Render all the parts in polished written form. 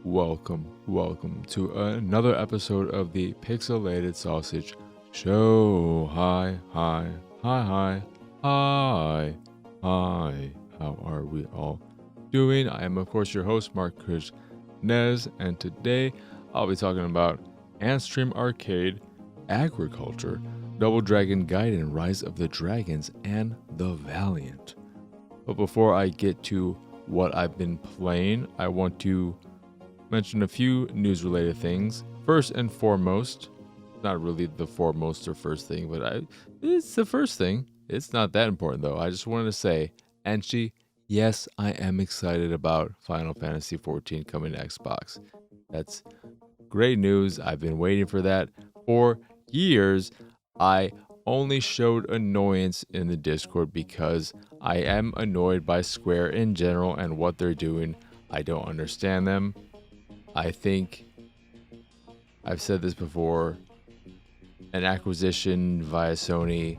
welcome to another episode of the Pixelated Sausage Show. Hi. How are we all doing? I am, of course, your host, Marcus Nez, and today I'll be talking about Antstream Arcade, Agriculture, Double Dragon Gaiden, Rise of the Dragons, and the Valiant. But before I get to what I've been playing, I want to mention a few news-related things. First and foremost, not really the foremost or first thing, but it's the first thing. It's not that important though. I just wanted to say, Anchi, yes, I am excited about Final Fantasy XIV coming to Xbox. That's great news. I've been waiting for that for years. I only showed annoyance in the Discord because I am annoyed by Square in general and what they're doing. I don't understand them. I think I've said this before. An acquisition via Sony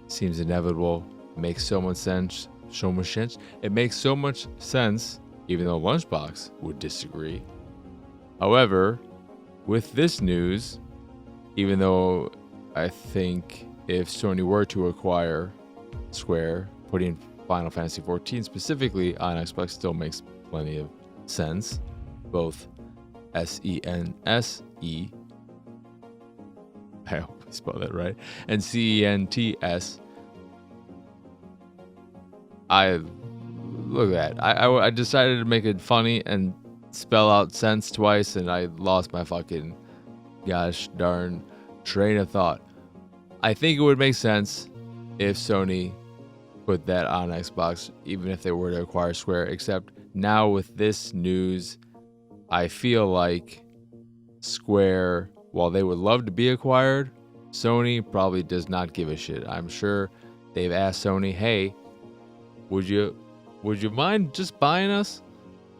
seems inevitable. It makes so much sense. It makes so much sense, even though Lunchbox would disagree. However, with this news, even though I think if Sony were to acquire Square, putting Final Fantasy XIV specifically on Xbox still makes plenty of sense. Both SENSE, I hope I spelled that right, and CENTS. Look at that. I decided to make it funny and spell out sense twice, and I lost my fucking gosh darn train of thought. I think it would make sense if Sony put that on Xbox, even if they were to acquire Square, except now with this news, I feel like Square, while they would love to be acquired, Sony probably does not give a shit. I'm sure they've asked Sony, hey, would you mind just buying us?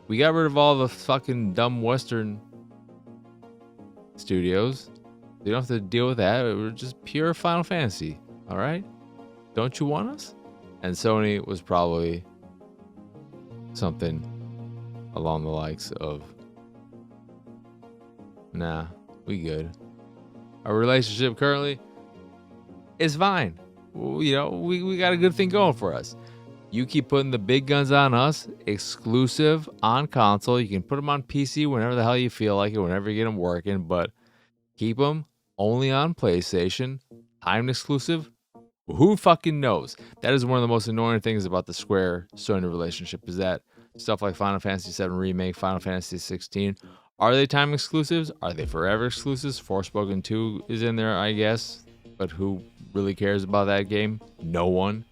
We got rid of all the fucking dumb Western studios. You don't have to deal with that. We're just pure Final Fantasy. All right? Don't you want us? And Sony was probably something along the likes of, nah, we good. Our relationship currently is fine. You know, we got a good thing going for us. You keep putting the big guns on us, exclusive on console. You can put them on PC whenever the hell you feel like it, whenever you get them working, but keep them only on PlayStation, timed exclusive. Who fucking knows? That is one of the most annoying things about the Square Sony relationship, is that stuff like Final Fantasy VII Remake, Final Fantasy 16, are they time exclusives? Are they forever exclusives? Forspoken 2 is in there, I guess, but who really cares about that game? No one,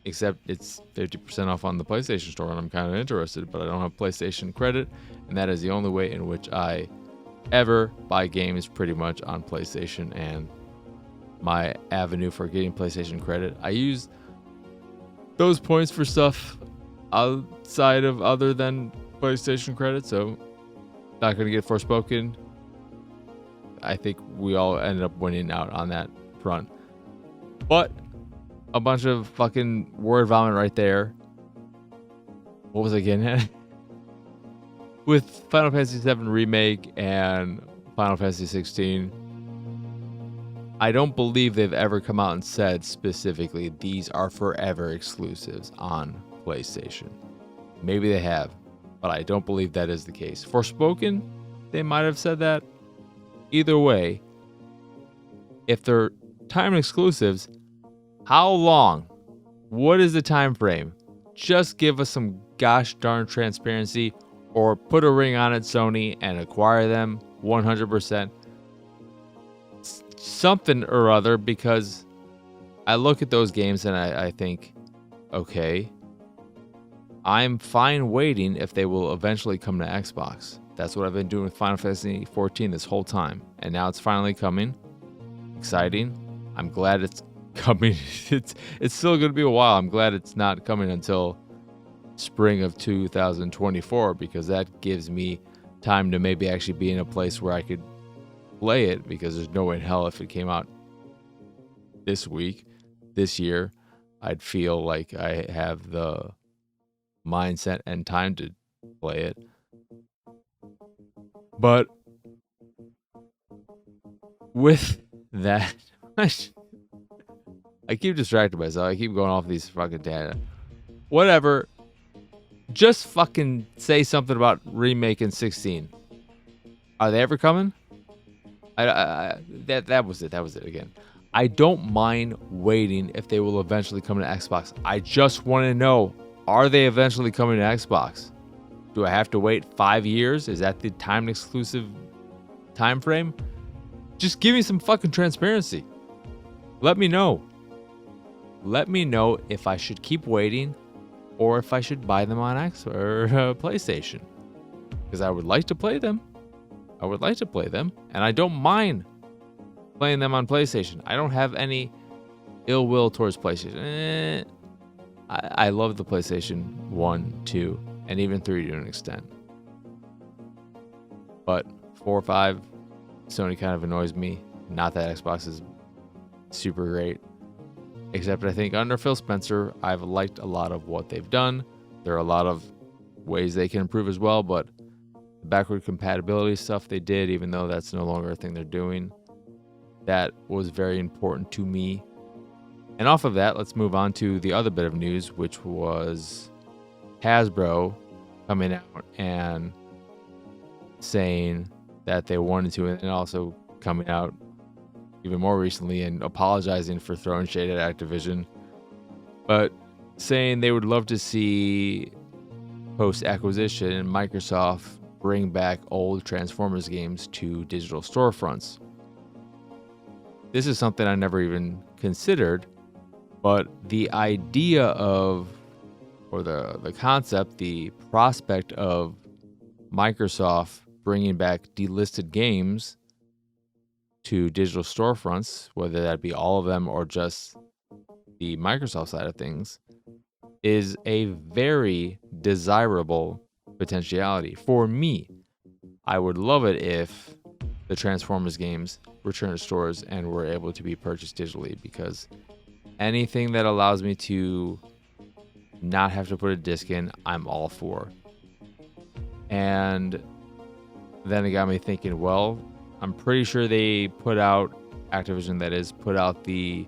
except it's 50% off on the PlayStation Store, and I'm kind of interested, but I don't have PlayStation credit, and that is the only way in which I ever buy games, pretty much on PlayStation, and my avenue for getting PlayStation credit. I use those points for stuff outside of other than PlayStation credit, so not going to get Forspoken. I think we all ended up winning out on that front. But a bunch of fucking word vomit right there. What was I getting at? With Final Fantasy VII Remake and Final Fantasy 16, I don't believe they've ever come out and said specifically these are forever exclusives on PlayStation. Maybe they have, but I don't believe that is the case. Forspoken, they might have said that. Either way, if they're time exclusives, how long? What is the time frame? Just give us some gosh darn transparency, or put a ring on it, Sony, and acquire them 100%. Something or other, because I look at those games and I think, okay, I'm fine waiting if they will eventually come to Xbox. That's what I've been doing with Final Fantasy XIV this whole time, and now it's finally coming. Exciting. I'm glad it's coming. It's still going to be a while. I'm glad it's not coming until spring of 2024, because that gives me time to maybe actually be in a place where I could play it, because there's no way in hell if it came out this year, I'd feel like I have the mindset and time to play it. But with that, I keep distracting myself. I keep going off these fucking data. Whatever. Just fucking say something about remaking 16. Are they ever coming? That was it. That was it again. I don't mind waiting if they will eventually come to Xbox. I just want to know, are they eventually coming to Xbox? Do I have to wait 5 years? Is that the time exclusive time frame? Just give me some fucking transparency. Let me know. Let me know if I should keep waiting or if I should buy them on PlayStation. Because I would like to play them. I would like to play them. And I don't mind playing them on PlayStation. I don't have any ill will towards PlayStation. I love the PlayStation 1, 2, and even 3 to an extent. But 4 or 5, Sony kind of annoys me. Not that Xbox is super great. Except I think under Phil Spencer, I've liked a lot of what they've done. There are a lot of ways they can improve as well, but the backward compatibility stuff they did, even though that's no longer a thing they're doing, that was very important to me. And off of that, let's move on to the other bit of news, which was Hasbro coming out and saying that they wanted to, and also coming out even more recently and apologizing for throwing shade at Activision, but saying they would love to see post-acquisition Microsoft bring back old Transformers games to digital storefronts. This is something I never even considered, but the idea of, or the concept, the prospect of Microsoft bringing back delisted games to digital storefronts, whether that be all of them or just the Microsoft side of things, is a very desirable potentiality. For me, I would love it if the Transformers games return to stores and were able to be purchased digitally, because anything that allows me to not have to put a disc in, I'm all for. And then it got me thinking, well, I'm pretty sure they put out, Activision that is, put out the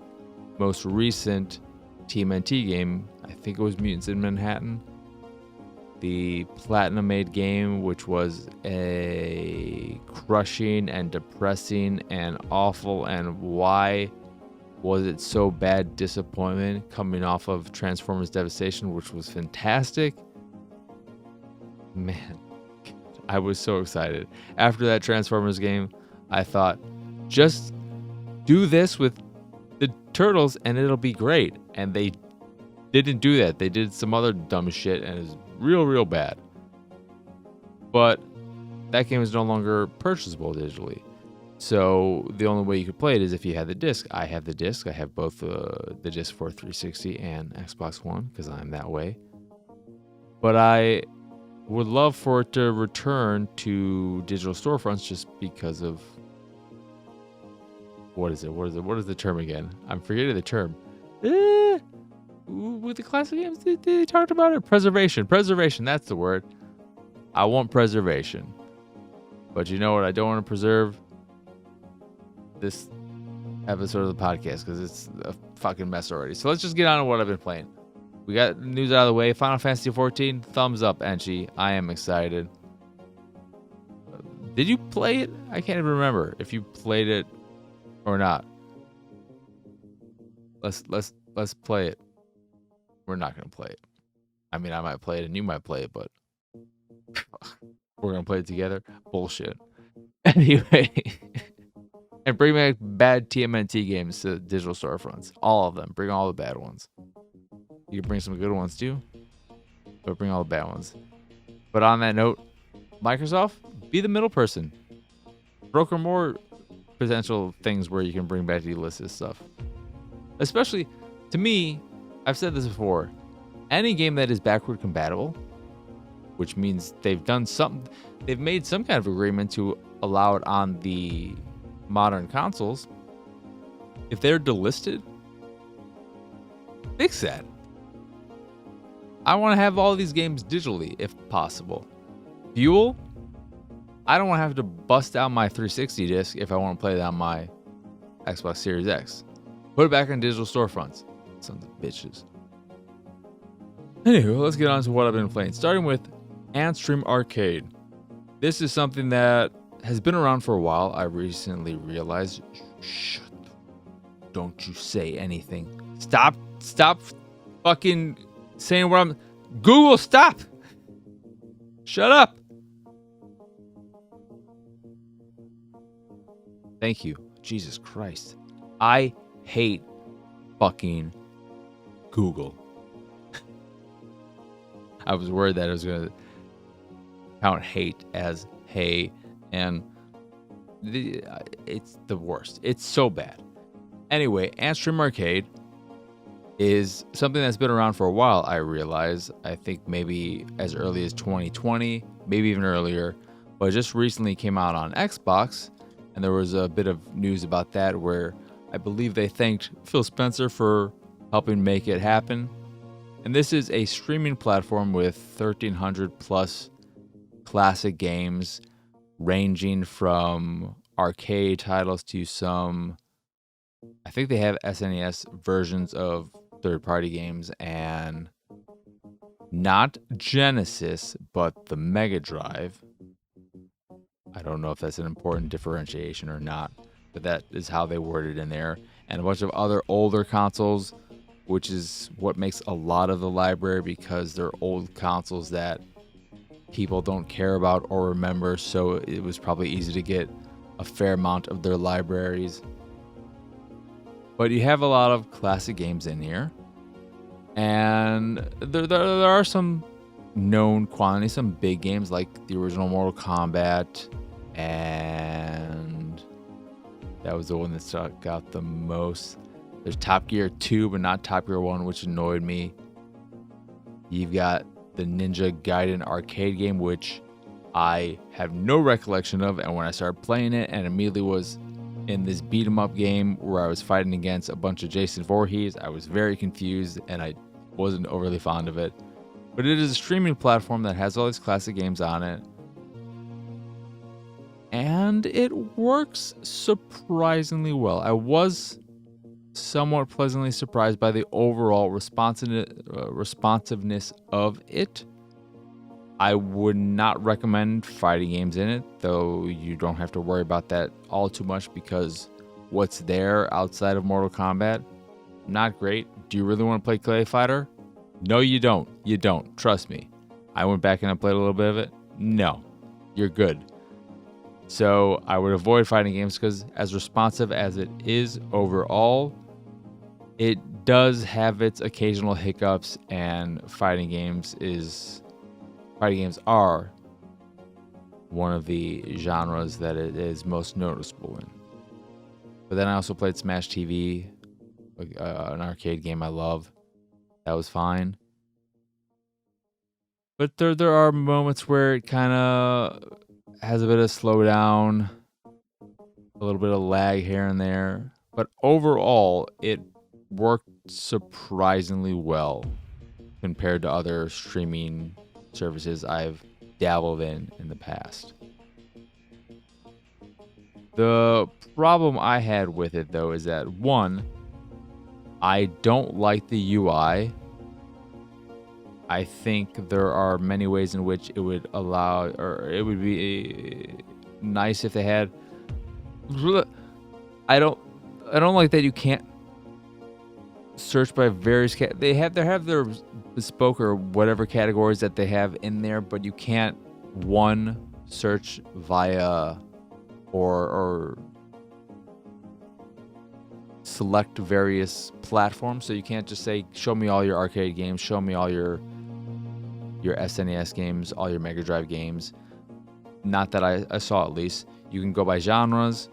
most recent TMNT game. I think it was Mutants in Manhattan. The Platinum-made game, which was a crushing and depressing and awful, and why was it so bad disappointment coming off of Transformers Devastation, which was fantastic. Man, I was so excited. After that Transformers game, I thought, just do this with the Turtles and it'll be great. And they didn't do that. They did some other dumb shit and it was real bad. But that game is no longer purchasable digitally. So the only way you could play it is if you had the disc. I have the disc. I have both the disc for 360 and Xbox One because I'm that way. But I would love for it to return to digital storefronts just because of, what is the term again? I'm forgetting the term. With the classic games, they talked about it. Preservation, that's the word. I want preservation. But you know what I don't want to preserve? This episode of the podcast, because it's a fucking mess already. So let's just get on to what I've been playing. We got news out of the way. Final Fantasy 14, thumbs up, Enchi. I am excited. Did you play it? I can't even remember if you played it or not. Let's play it. We're not gonna play it. I mean, I might play it and you might play it, but we're gonna play it together. Bullshit. Anyway, and bring back bad TMNT games to digital storefronts. All of them. Bring all the bad ones. You can bring some good ones too, but bring all the bad ones. But on that note, Microsoft, be the middle person. Broker more potential things where you can bring back delisted stuff. Especially, to me, I've said this before, any game that is backward compatible, which means they've made some kind of agreement to allow it on the modern consoles. If they're delisted, fix that. I want to have all these games digitally if possible. Fuel, I don't want to have to bust out my 360 disc if I want to play that on my Xbox Series X. Put it back on digital storefronts. Sons of bitches. Anyway, let's get on to what I've been playing. Starting with Antstream Arcade. This is something that has been around for a while. I recently realized. Shut. Don't you say anything. Stop fucking saying what I'm. Google, stop. Shut up. Thank you. Jesus Christ. I hate fucking Google. I was worried that I was going to count hate as hey, and it's the worst. It's so bad. Anyway, Antstream Arcade is something that's been around for a while, I realize. I think maybe as early as 2020, maybe even earlier, but it just recently came out on Xbox, and there was a bit of news about that where I believe they thanked Phil Spencer for helping make it happen. And this is a streaming platform with 1,300 plus classic games, ranging from arcade titles to some, I think they have SNES versions of third-party games, and not Genesis, but the Mega Drive. I don't know if that's an important differentiation or not, but that is how they worded in there. And a bunch of other older consoles, which is what makes a lot of the library, because they're old consoles that people don't care about or remember, so it was probably easy to get a fair amount of their libraries. But you have a lot of classic games in here, and there are some known quantities, some big games like the original Mortal Kombat, and that was the one that stuck out the most. There's Top Gear 2, but not Top Gear 1, which annoyed me. You've got the Ninja Gaiden arcade game, which I have no recollection of, and when I started playing it and immediately was in this beat 'em up game where I was fighting against a bunch of Jason Voorhees, I was very confused and I wasn't overly fond of it. But it is a streaming platform that has all these classic games on it, and it works surprisingly well. I was somewhat pleasantly surprised by the overall responsiveness of it. I would not recommend fighting games in it, though you don't have to worry about that all too much, because what's there outside of Mortal Kombat, not great. Do you really want to play Clay Fighter? No, you don't. You don't. Trust me. I went back and I played a little bit of it. No, you're good. So I would avoid fighting games, because as responsive as it is overall, it does have its occasional hiccups, and fighting games are one of the genres that it is most noticeable in. But then I also played Smash TV, an arcade game I love. That was fine. But there are moments where it kind of has a bit of slowdown, a little bit of lag here and there. But overall, it worked surprisingly well compared to other streaming services I've dabbled in the past. The problem I had with it, though, is that, one, I don't like the UI. I think there are many ways in which it would allow, or it would be nice if they had. I don't like that you can't search by various they have their bespoke or whatever categories that they have in there, but you can't search via or select various platforms. So you can't just say, show me all your arcade games, show me all your SNES games, all your Mega Drive games. Not that I saw, at least. You can go by genres,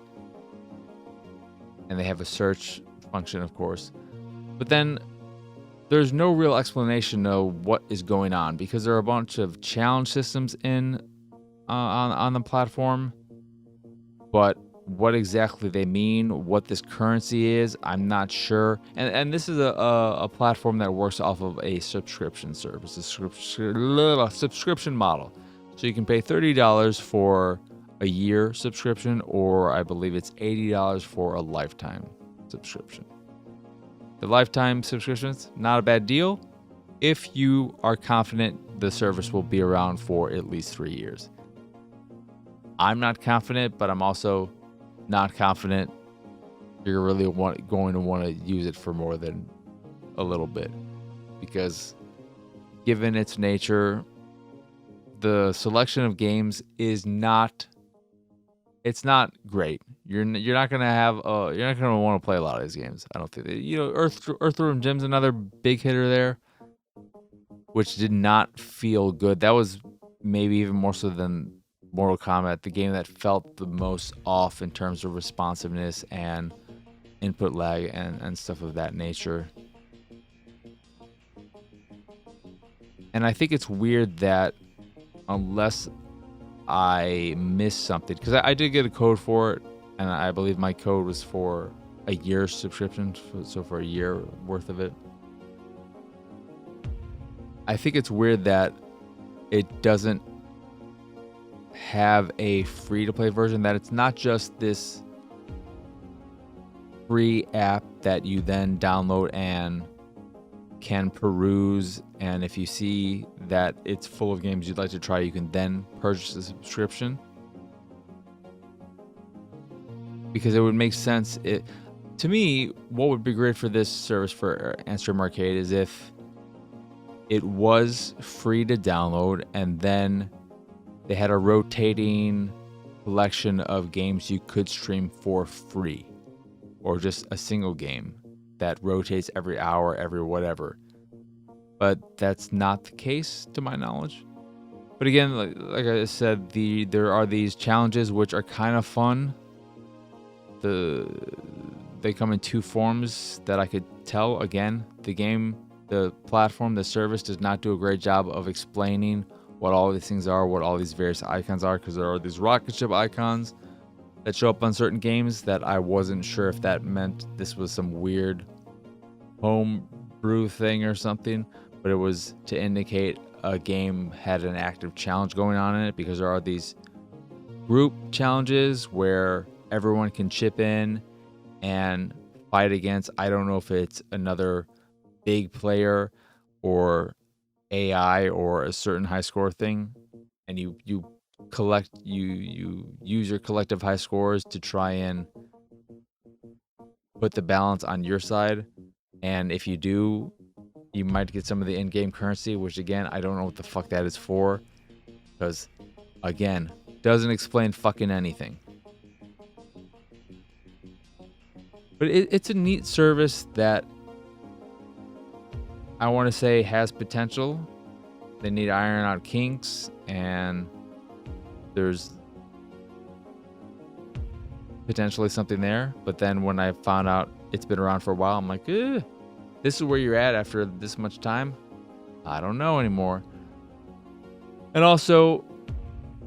and they have a search function, of course. But then there's no real explanation of what is going on, because there are a bunch of challenge systems on the platform. But what exactly they mean, what this currency is, I'm not sure. And this is a platform that works off of a subscription service, a subscription model. So you can pay $30 for a year subscription, or I believe it's $80 for a lifetime subscription. The lifetime subscription's not a bad deal if you are confident the service will be around for at least 3 years. I'm not confident, but I'm also not confident you're really going to want to use it for more than a little bit, because given its nature, the selection of games is not great. You're not gonna have you're not gonna want to play a lot of these games. I don't think that, Earthworm Jim's another big hitter there, which did not feel good. That was maybe even more so than Mortal Kombat, the game that felt the most off in terms of responsiveness and input lag and stuff of that nature. And I think it's weird that unless I missed something, because I did get a code for it, and I believe my code was for a year subscription, so for a year worth of it. I think it's weird that it doesn't have a free-to-play version, that it's not just this free app that you then download and can peruse, and if you see that it's full of games you'd like to try, you can then purchase a subscription. Because it would make sense. To me, what would be great for this service for Antstream Arcade is if it was free to download, and then they had a rotating collection of games you could stream for free, or just a single game that rotates every hour, every whatever. But that's not the case to my knowledge. But again, like I said, there are these challenges which are kind of fun. They come in two forms that I could tell. Again, the platform, the service does not do a great job of explaining what all these things are, what all these various icons are, because there are these rocket ship icons that show up on certain games that I wasn't sure if that meant this was some weird home brew thing or something, but it was to indicate a game had an active challenge going on in it, because there are these group challenges where everyone can chip in and fight against, I don't know if it's another big player or AI or a certain high score thing, and you use your collective high scores to try and put the balance on your side. And if you do, you might get some of the in-game currency, which again, I don't know what the fuck that is for, because again, doesn't explain fucking anything. But it's a neat service that I want to say has potential. They need to iron out kinks, and there's potentially something there. But then when I found out it's been around for a while, I'm like, this is where you're at after this much time? I don't know anymore. And also,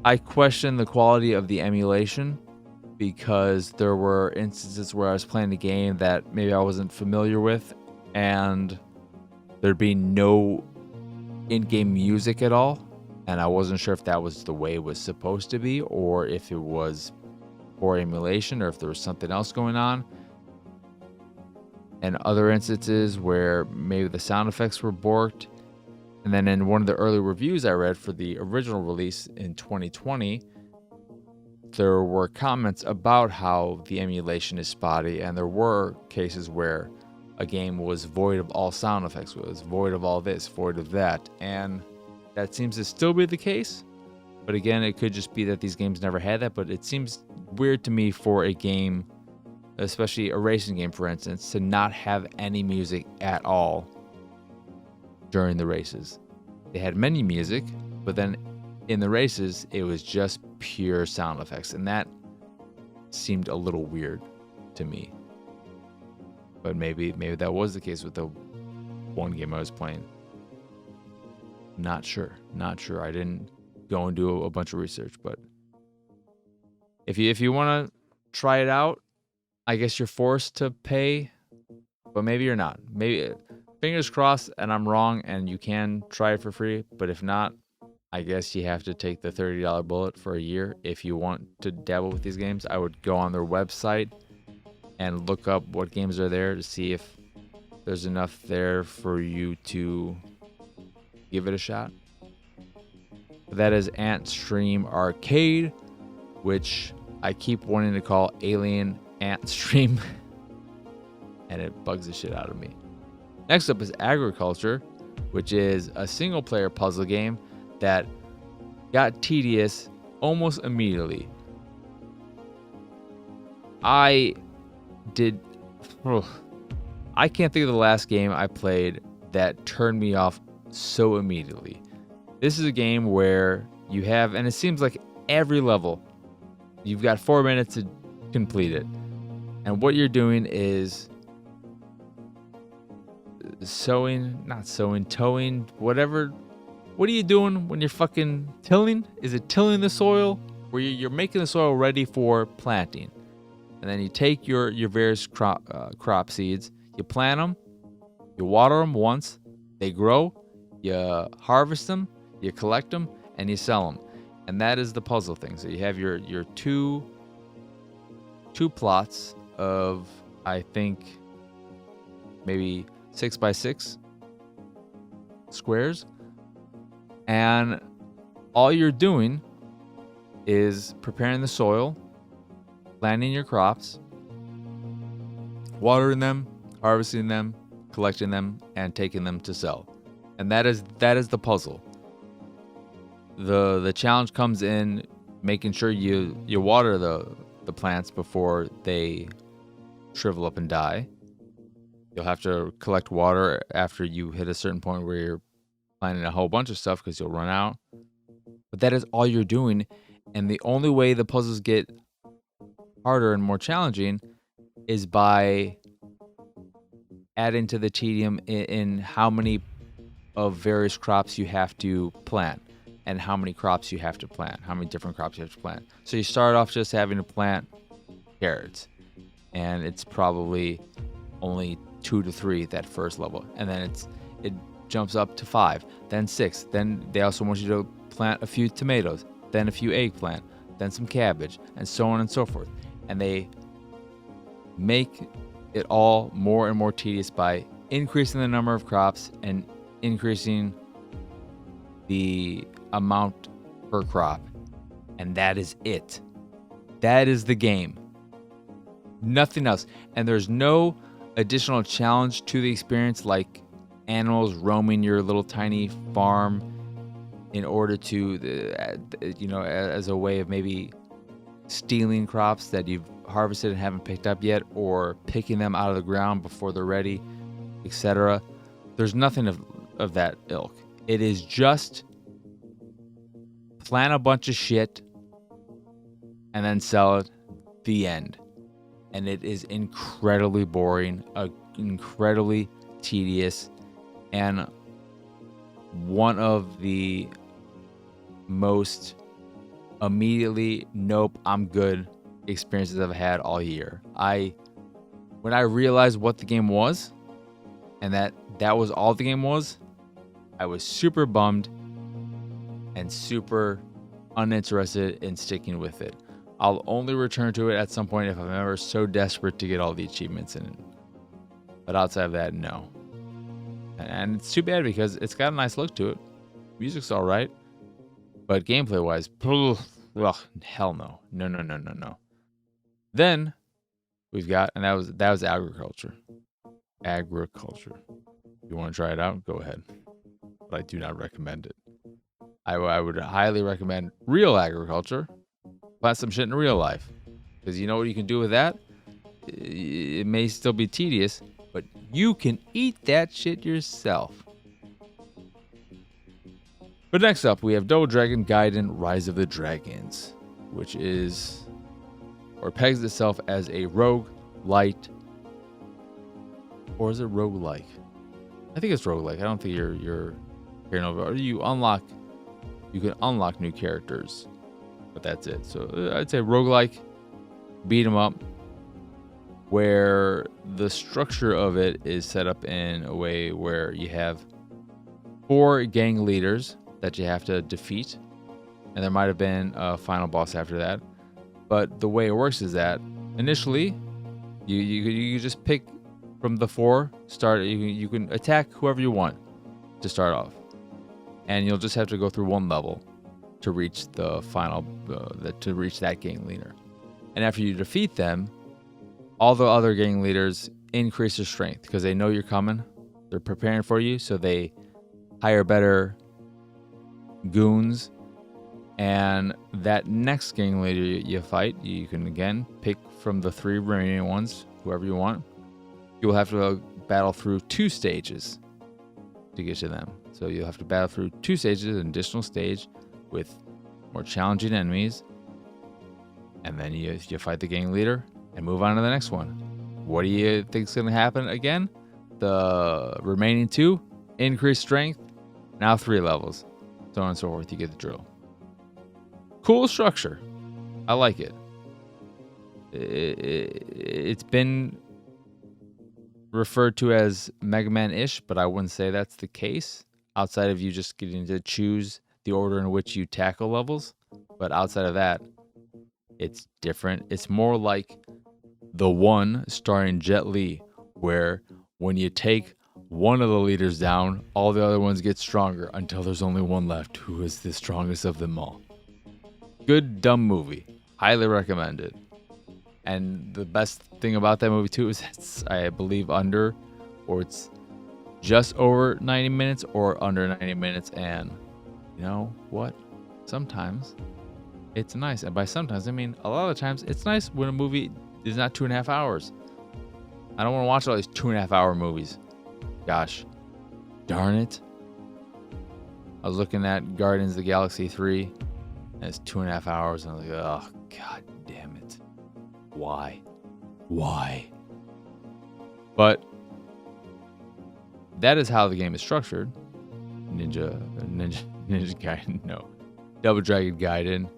I question the quality of the emulation, because there were instances where I was playing a game that maybe I wasn't familiar with, and there'd be no in-game music at all, and I wasn't sure if that was the way it was supposed to be, or if it was for emulation, or if there was something else going on. And other instances where maybe the sound effects were borked. And then in one of the early reviews I read for the original release in 2020, there were comments about how the emulation is spotty, and there were cases where a game was void of all sound effects, was void of all this, void of that, and that seems to still be the case. But again, it could just be that these games never had that, but it seems weird to me for a game, especially a racing game, for instance, to not have any music at all during the races. They had menu music, but then in the races, it was just pure sound effects, and that seemed a little weird to me. But maybe that was the case with the one game I was playing. Not sure. I didn't go and do a bunch of research, but if you want to try it out, I guess you're forced to pay, but maybe you're not. Maybe, fingers crossed, and I'm wrong, and you can try it for free. But if not, I guess you have to take the $30 bullet for a year if you want to dabble with these games. I would go on their website and look up what games are there to see if there's enough there for you to give it a shot. That is Antstream Arcade, which I keep wanting to call Alien Antstream, and it bugs the shit out of me. Next up is Agriculture, which is a single-player puzzle game that got tedious almost immediately. I can't think of the last game I played that turned me off so immediately. This is a game where you have, and it seems like every level, you've got 4 minutes to complete it. And what you're doing is towing, whatever. What are you doing when you're fucking tilling? Is it tilling the soil? Where you're making the soil ready for planting. And then you take your various crop seeds, you plant them, you water them once, they grow, you harvest them, you collect them, and you sell them. And that is the puzzle thing. So you have your two plots of, I think, maybe 6x6 squares. And all you're doing is preparing the soil, planting your crops, watering them, harvesting them, collecting them, and taking them to sell. And that is the puzzle. The challenge comes in making sure you water the plants before they shrivel up and die. You'll have to collect water after you hit a certain point where you're planting a whole bunch of stuff because you'll run out. But that is all you're doing. And the only way the puzzles get harder and more challenging is by adding to the tedium in how many of various crops you have to plant and how many crops you have to plant, how many different crops you have to plant. So you start off just having to plant carrots, and it's probably only 2 to 3 that first level, and then it jumps up to 5, then 6. Then they also want you to plant a few tomatoes, then a few eggplant, then some cabbage, and so on and so forth. And they make it all more and more tedious by increasing the number of crops and increasing the amount per crop. And that is it. That is the game. Nothing else. And there's no additional challenge to the experience, like animals roaming your little tiny farm in order to, as a way of maybe stealing crops that you've harvested and haven't picked up yet, or picking them out of the ground before they're ready, etc. There's nothing of that ilk. It is just plant a bunch of shit and then sell it. The end. And it is incredibly boring, incredibly tedious, and one of the most immediately nope, I'm good experiences I've had all year. When I realized what the game was, and that was all the game was, I was super bummed and super uninterested in sticking with it. I'll only return to it at some point if I'm ever so desperate to get all the achievements in it. But outside of that, no. And it's too bad because it's got a nice look to it. Music's all right. But gameplay-wise, hell no. No. Then we've got, and that was Agriculture. Agriculture. If you want to try it out, go ahead. But I do not recommend it. I would highly recommend Real Agriculture. Plant some shit in real life. Because you know what you can do with that? It may still be tedious, but you can eat that shit yourself. But next up, we have Double Dragon Gaiden Rise of the Dragons, which is, or pegs itself as a roguelite, or is it roguelike? I think it's roguelike. I don't think you're hearing over. Or you can unlock new characters, but that's it. So I'd say roguelike, beat 'em up, where the structure of it is set up in a way where you have 4 gang leaders that you have to defeat, and there might have been a final boss after that. But the way it works is that initially, you just pick from the 4. You can attack whoever you want to start off, and you'll just have to go through one level to reach the final to reach that gang leader. And after you defeat them, all the other gang leaders increase their strength because they know you're coming. They're preparing for you, so they hire better goons. And that next gang leader you fight, you can again pick from the 3 remaining ones, whoever you want. You'll have to battle through 2 stages to get to them. So you'll have to battle through 2 stages, an additional stage with more challenging enemies. And then you fight the gang leader and move on to the next one. What do you think is going to happen again? The remaining 2, increased strength, now 3 levels. So on and so forth, you get the drill. Cool structure. I like it. It's been referred to as Mega Man-ish, but I wouldn't say that's the case. Outside of you just getting to choose the order in which you tackle levels. But outside of that, it's different. It's more like The One starring Jet Li, where when you take one of the leaders down, all the other ones get stronger until there's only one left, who is the strongest of them all. Good, dumb movie. Highly recommended. And the best thing about that movie, too, is it's, I believe, it's just over 90 minutes or under 90 minutes. And you know what? Sometimes it's nice. And by sometimes, I mean a lot of the times it's nice when a movie is not 2.5 hours. I don't want to watch all these 2.5 hour movies. Gosh, darn it. I was looking at Guardians of the Galaxy 3. And it's 2.5 hours. And I was like, oh, god damn it. Why? But that is how the game is structured. Ninja Gaiden, no. Double Dragon Gaiden.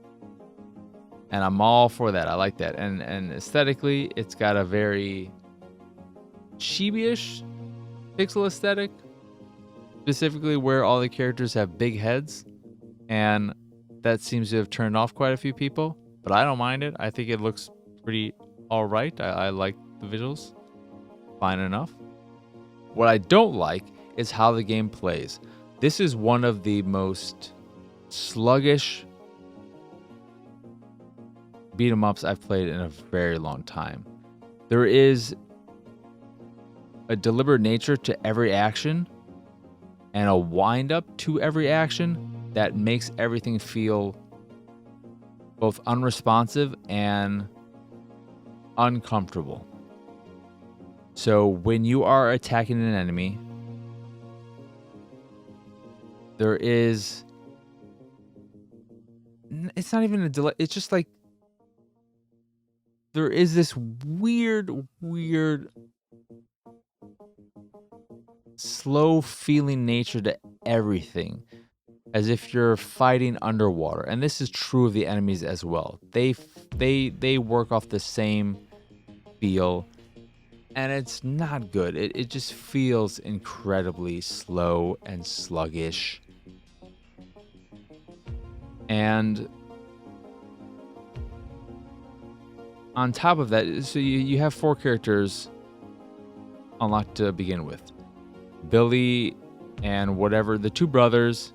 And I'm all for that. I like that. And aesthetically, it's got a very chibi-ish pixel aesthetic. Specifically where all the characters have big heads. And that seems to have turned off quite a few people. But I don't mind it. I think it looks pretty alright. I like the visuals. Fine enough. What I don't like is how the game plays. This is one of the most sluggish beat 'em ups I've played in a very long time. There is a deliberate nature to every action and a wind up to every action that makes everything feel both unresponsive and uncomfortable. So when you are attacking an enemy, there is... It's not even a delay. It's just like... There is this weird, slow feeling nature to everything. As if you're fighting underwater. And this is true of the enemies as well. They work off the same feel. And it's not good. It just feels incredibly slow and sluggish. And on top of that, so you have 4 characters unlocked to begin with. Billy and whatever, the 2 brothers,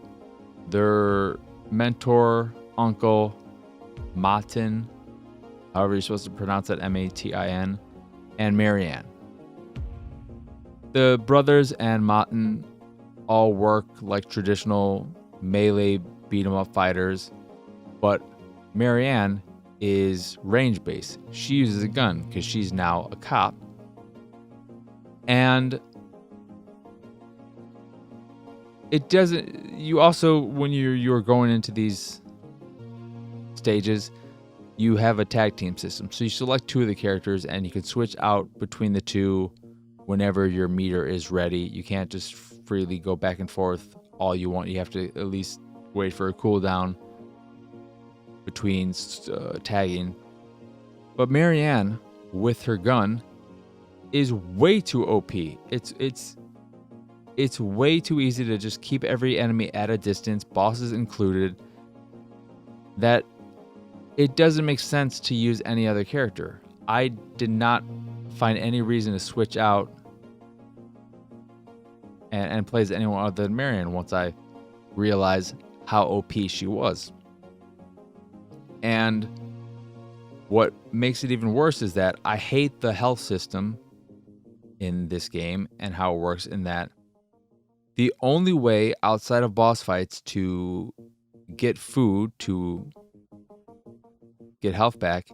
their mentor, uncle, Martin, however you're supposed to pronounce that, Matin, and Marianne. The brothers and Martin all work like traditional melee beat-em-up fighters, but Marianne is range-based. She uses a gun because she's now a cop. And it doesn't... You also, when you're going into these stages, you have a tag team system. So you select 2 of the characters and you can switch out between the 2 whenever your meter is ready. You can't just freely go back and forth all you want. You have to at least wait for a cooldown between tagging. But Marianne, with her gun, is way too OP. It's it's way too easy to just keep every enemy at a distance, bosses included, that it doesn't make sense to use any other character. I did not find any reason to switch out and play as anyone other than Marion once I realized how OP she was. And what makes it even worse is that I hate the health system in this game and how it works, in that the only way outside of boss fights to get food, to get health back,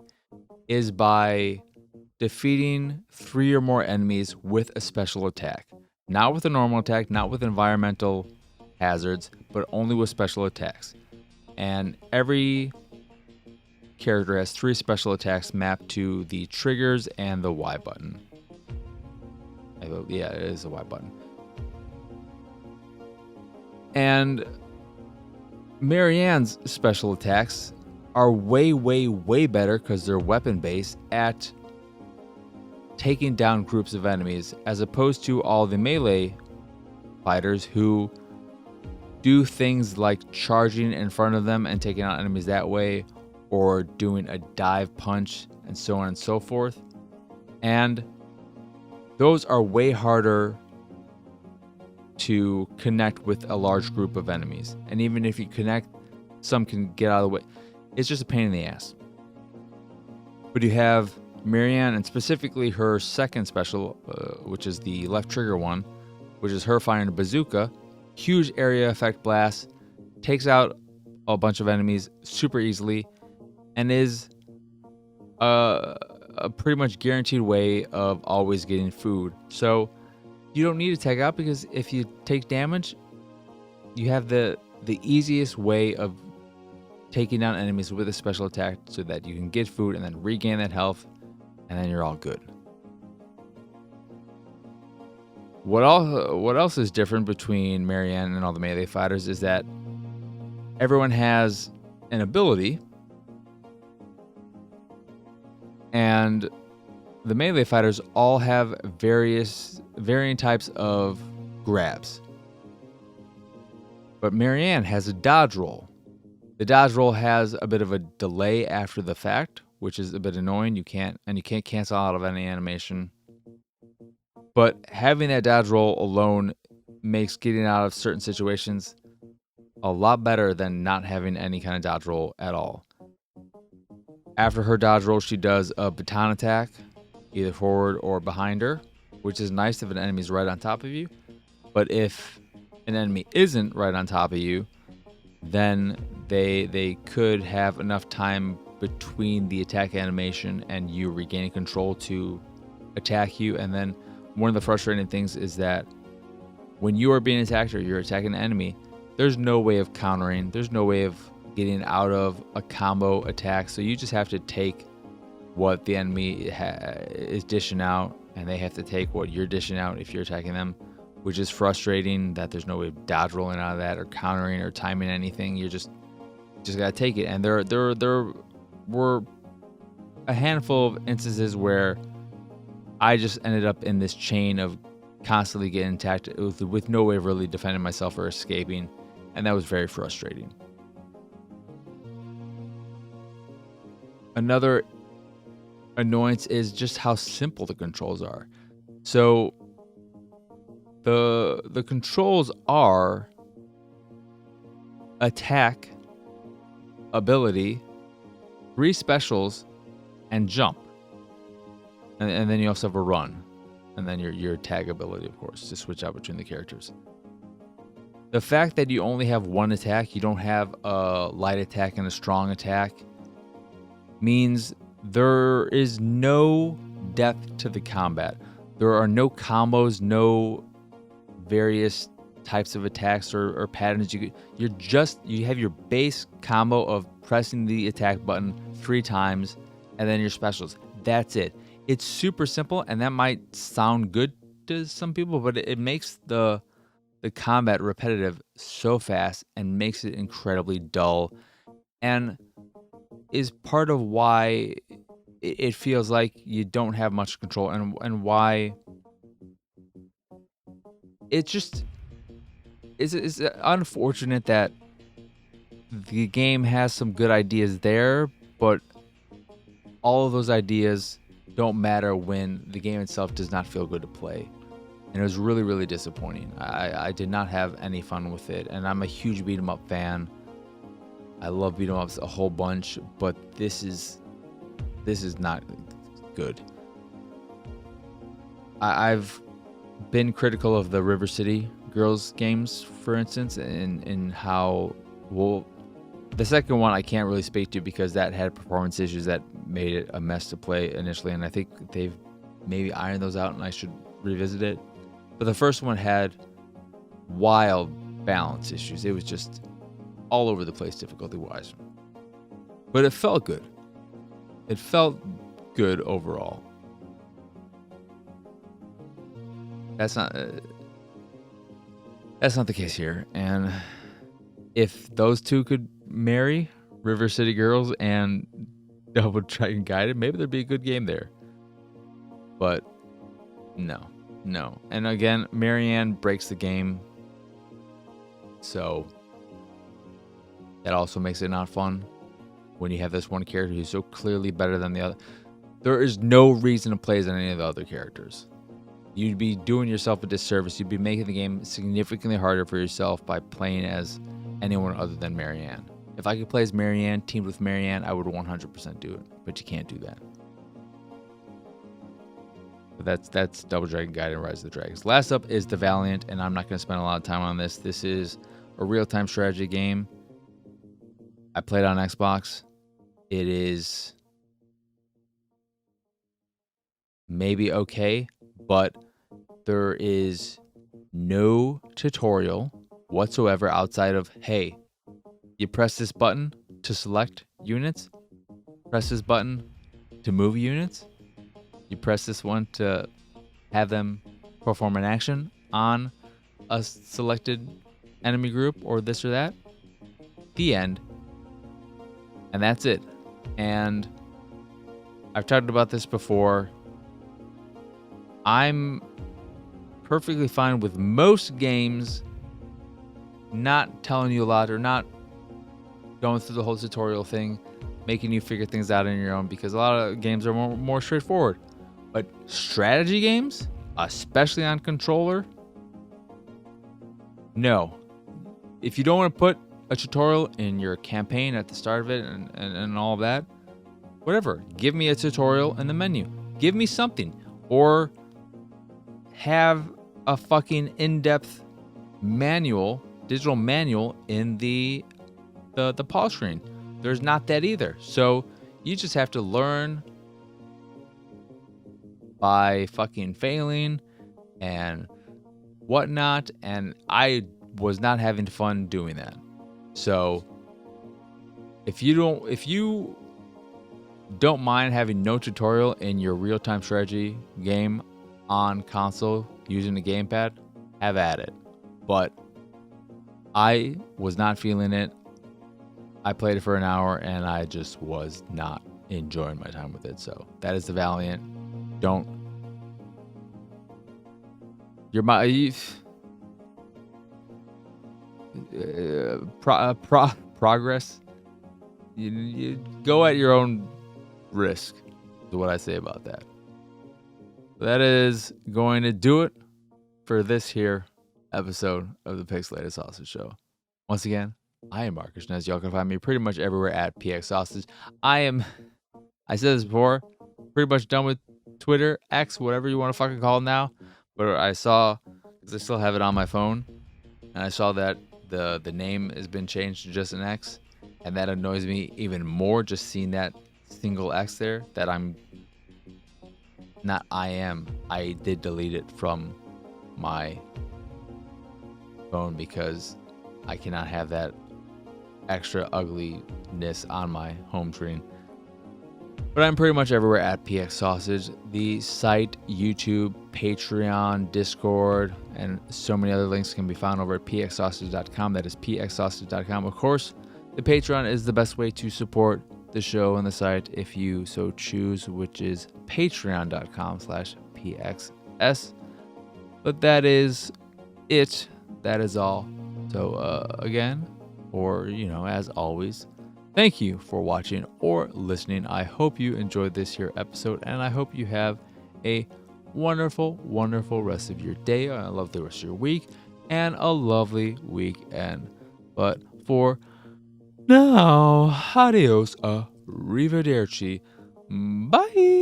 is by defeating 3 or more enemies with a special attack. Not with a normal attack, not with environmental hazards, but only with special attacks. And every character has 3 special attacks mapped to the triggers and the Y button. Yeah, it is the Y button. And Marianne's special attacks are way, way, way better because they're weapon-based at taking down groups of enemies, as opposed to all the melee fighters who do things like charging in front of them and taking out enemies that way, or doing a dive punch, and so on and so forth. And those are way harder to connect with a large group of enemies. And even if you connect, some can get out of the way. It's just a pain in the ass. But you have Marianne, and specifically her second special, which is the left trigger one, which is her firing a bazooka. Huge area effect blast, takes out a bunch of enemies super easily, and is a pretty much guaranteed way of always getting food. So you don't need to tag out, because if you take damage, you have the easiest way of taking down enemies with a special attack, so that you can get food and then regain that health, and then you're all good. What else is different between Marianne and all the melee fighters is that everyone has an ability, and the melee fighters all have varying types of grabs. But Marianne has a dodge roll. The dodge roll has a bit of a delay after the fact, which is a bit annoying. You can't cancel out of any animation. But having that dodge roll alone makes getting out of certain situations a lot better than not having any kind of dodge roll at all. After her dodge roll, she does a baton attack, either forward or behind her, which is nice if an enemy's right on top of you. But if an enemy isn't right on top of you, then they could have enough time between the attack animation and you regaining control to attack you. And then one of the frustrating things is that when you are being attacked or you're attacking an enemy, there's no way of countering. There's no way of getting out of a combo attack. So you just have to take what the enemy is dishing out, and they have to take what you're dishing out if you're attacking them, which is frustrating that there's no way of dodge rolling out of that or countering or timing anything. You just gotta take it. And there were a handful of instances where I just ended up in this chain of constantly getting attacked with no way of really defending myself or escaping, and that was very frustrating. Another annoyance is just how simple the controls are. So the controls are attack, ability, 3 specials, and jump. And then you also have a run. And then your tag ability, of course, to switch out between the characters. The fact that you only have 1 attack, you don't have a light attack and a strong attack, means there is no depth to the combat. There are no combos, no various types of attacks or patterns. You have your base combo of pressing the attack button 3 times and then your specials. That's it. It's super simple, and that might sound good to some people, but it makes the combat repetitive so fast and makes it incredibly dull, and is part of why it feels like you don't have much control, and why it's unfortunate that the game has some good ideas there, but all of those ideas don't matter when the game itself does not feel good to play. And it was really, really disappointing. I did not have any fun with it, and I'm a huge beat 'em up fan. I love beat 'em ups a whole bunch, but this is not good. I've been critical of the River City Girls games, for instance, in how, well, the second one I can't really speak to because that had performance issues that made it a mess to play initially, and I think they've maybe ironed those out and I should revisit it. But the first one had wild balance issues. It was just all over the place difficulty-wise. But it felt good. It felt good overall. That's not the case here. And if those two could marry, River City Girls and Double Dragon Gaiden, maybe there'd be a good game there. But no. And again, Marianne breaks the game, so that also makes it not fun when you have this one character who's so clearly better than the other. There is no reason to play as any of the other characters. You'd be doing yourself a disservice. You'd be making the game significantly harder for yourself by playing as anyone other than Marianne. If I could play as Marianne, teamed with Marianne, I would 100% do it, but you can't do that. But that's Double Dragon Gaiden Rise of the Dragons. Last up is the Valiant, and I'm not going to spend a lot of time on this. This is a real-time strategy game. I played on Xbox. It is maybe okay, but there is no tutorial whatsoever outside of, hey, you press this button to select units, press this button to move units, you press this one to have them perform an action on a selected enemy group or this or that. The end. And that's it. And I've talked about this before. I'm perfectly fine with most games not telling you a lot or not going through the whole tutorial thing, making you figure things out on your own, because a lot of games are more straightforward. But strategy games, especially on controller, no. If you don't want to put a tutorial in your campaign at the start of it and all of that, whatever. Give me a tutorial in the menu. Give me something. Or have a fucking in-depth manual, digital manual in the pause screen. There's not that either. So you just have to learn by fucking failing and whatnot, and I was not having fun doing that. So if you don't mind having no tutorial in your real-time strategy game on console using the gamepad, have at it. But I was not feeling it. I played it for an hour and I just was not enjoying my time with it. So that is the Valiant. Don't. Progress. You go at your own risk, is what I say about that. That is going to do it for this here episode of the Pixelated Sausage Show. Once again, I am Marcus Nez. Y'all can find me pretty much everywhere at PX Sausage. I said this before, pretty much done with Twitter, X, whatever you want to fucking call it now. But I saw, because I still have it on my phone, and I saw that the name has been changed to just an X, and that annoys me even more, just seeing that single X there, that I did delete it from my phone because I cannot have that extra ugliness on my home screen. But I'm pretty much everywhere at PX Sausage. The site, YouTube, Patreon, Discord, and so many other links can be found over at pxsausage.com. That is pxsausage.com. Of course, the Patreon is the best way to support the show and the site if you so choose, which is patreon.com/pxs. But that is it. That is all. So again, or as always, thank you for watching or listening. I hope you enjoyed this here episode, and I hope you have a wonderful, wonderful rest of your day, and a lovely rest of your week, and a lovely weekend. But for now, adios, arrivederci, bye.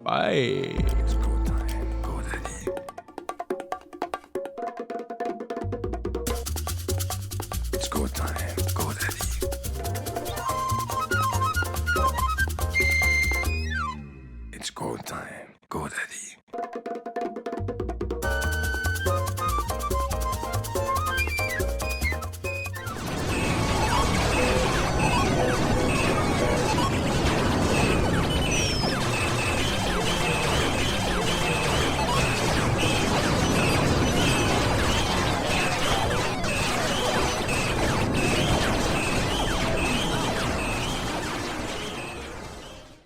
Bye. It's go time. Go, Daddy. It's go time.